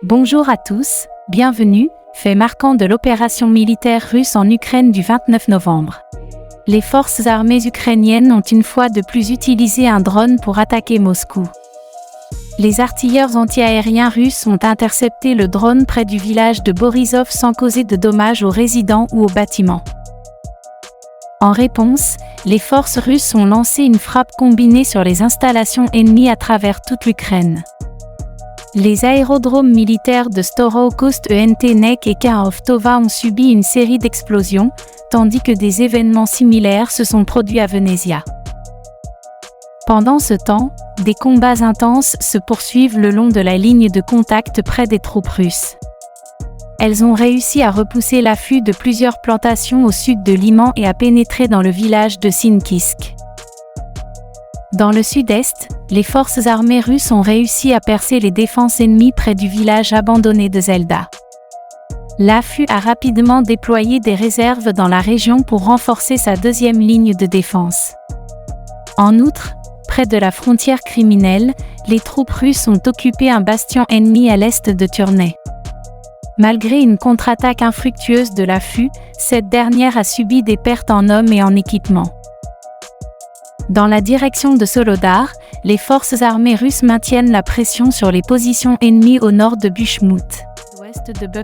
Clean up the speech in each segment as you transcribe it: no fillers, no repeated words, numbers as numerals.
Bonjour à tous, bienvenue, fait marquant de l'opération militaire russe en Ukraine du 29 novembre. Les forces armées ukrainiennes ont une fois de plus utilisé un drone pour attaquer Moscou. Les artilleurs antiaériens russes ont intercepté le drone près du village de Borisov sans causer de dommages aux résidents ou aux bâtiments. En réponse, les forces russes ont lancé une frappe combinée sur les installations ennemies à travers toute l'Ukraine. Les aérodromes militaires de Storokost, Nek et Kharkov ont subi une série d'explosions, tandis que des événements similaires se sont produits à Venezia. Pendant ce temps, des combats intenses se poursuivent le long de la ligne de contact près des troupes russes. Elles ont réussi à repousser l'affût de plusieurs plantations au sud de Liman et à pénétrer dans le village de Sinkisk. Dans le sud-est, les forces armées russes ont réussi à percer les défenses ennemies près du village abandonné de Zelda. L'affût a rapidement déployé des réserves dans la région pour renforcer sa deuxième ligne de défense. En outre, près de la frontière criminelle, les troupes russes ont occupé un bastion ennemi à l'est de Turnay. Malgré une contre-attaque infructueuse de l'affût, cette dernière a subi des pertes en hommes et en équipement. Dans la direction de Soledar, les forces armées russes maintiennent la pression sur les positions ennemies au nord de Buchmut.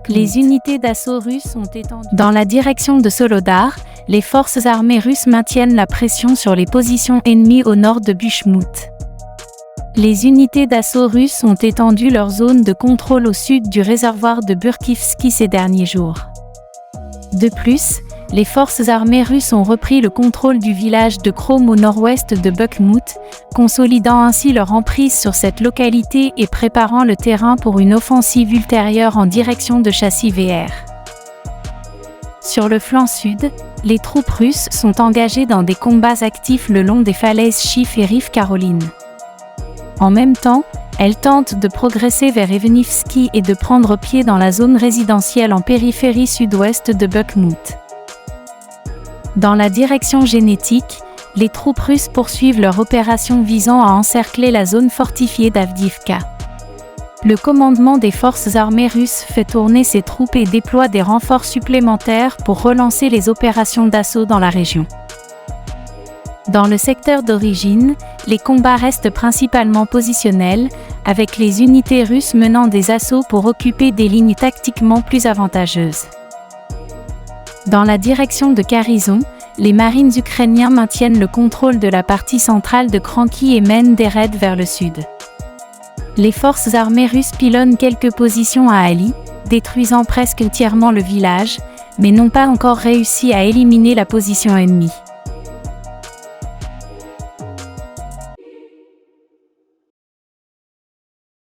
Les unités d'assaut russes ont étendu. Dans la direction de Soledar, les forces armées russes maintiennent la pression sur les positions ennemies au nord de Buchmut. Les unités d'assaut russes ont étendu leur zone de contrôle au sud du réservoir de Burkivski ces derniers jours. De plus, les forces armées russes ont repris le contrôle du village de Krom au nord-ouest de Bakhmut, consolidant ainsi leur emprise sur cette localité et préparant le terrain pour une offensive ultérieure en direction de Chassis-VR. Sur le flanc sud, les troupes russes sont engagées dans des combats actifs le long des falaises Chif et Rive Caroline. En même temps, elles tentent de progresser vers Evenivski et de prendre pied dans la zone résidentielle en périphérie sud-ouest de Bakhmut. Dans la direction génétique, les troupes russes poursuivent leur opération visant à encercler la zone fortifiée d'Avdiivka. Le commandement des forces armées russes fait tourner ses troupes et déploie des renforts supplémentaires pour relancer les opérations d'assaut dans la région. Dans le secteur d'origine, les combats restent principalement positionnels, avec les unités russes menant des assauts pour occuper des lignes tactiquement plus avantageuses. Dans la direction de Kherson, les marines ukrainiens maintiennent le contrôle de la partie centrale de Kranky et mènent des raids vers le sud. Les forces armées russes pilonnent quelques positions à Ali, détruisant presque entièrement le village, mais n'ont pas encore réussi à éliminer la position ennemie.